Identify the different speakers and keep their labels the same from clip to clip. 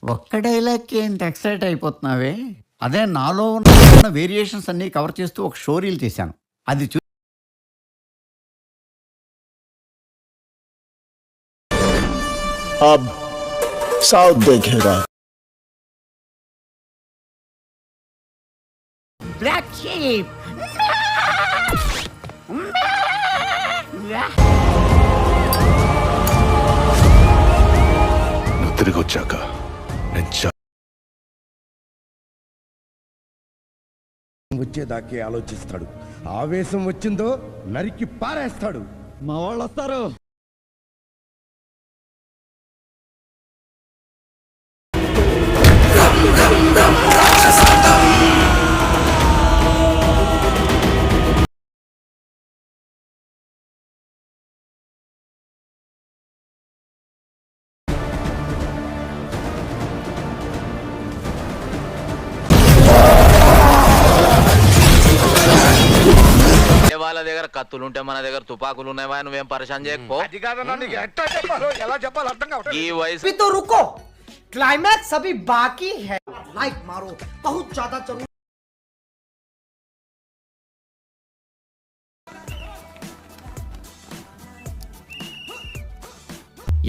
Speaker 1: ఒక్క డైలాగ్కి ఏంటి ఎక్సైట్ అయిపోతున్నావే? అదే నాలో ఉన్న వేరియేషన్స్ అన్నీ కవర్ చేస్తూ ఒక షో రీల్ చేశాను. అది చూ
Speaker 2: अब साउथ देखेगा।
Speaker 1: బ్లాక్ షీప్
Speaker 3: తిరిగి వచ్చాక
Speaker 4: వచ్చేదాకే ఆలోచిస్తాడు. ఆవేశం వచ్చిందో నరికి పారేస్తాడు.
Speaker 1: మా వాళ్ళు వస్తారు.
Speaker 5: వాళ్ళ దగ్గర కత్తులు ఉంటే మన దగ్గర తుపాకులు ఉన్నాయా? నువ్వేం పరిశాన్ చేయకపో. ఈ వయసు
Speaker 6: तो रुको, क्लाइमैक्स अभी बाकी है। लाइक मारो, बहुत ज्यादा जरूर।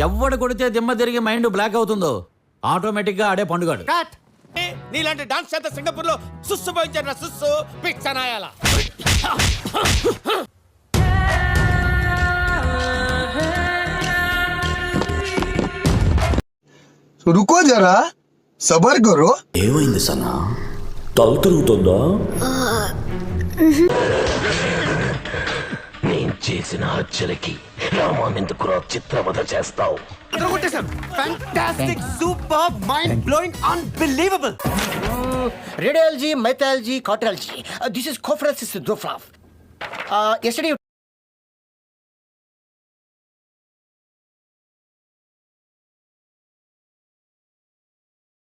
Speaker 7: ఎవడు కొడితే దిమ్మ తిరిగి మైండ్ బ్లాక్ అవుతుందో ఆటోమేటిక్ గా ఆడే పండుగాడు.
Speaker 8: నీలాంటి డాన్స్ చేత సింగపూర్ లో సుస్సు పోయించారు. సుస్సు పిచ్చనాయాల.
Speaker 2: रुको जरा, सबर करो।
Speaker 7: ఏమైంది సనా? తల తిరుగుతుందా?
Speaker 5: నేను చేసిన హత్యలకి రామానెందుకురా చిత్రవధ చేస్తావు?
Speaker 6: Fantastic, super, mind blowing, unbelievable. Radiology, metallurgy, cardiology. This is Conference Dofraf. Yesterday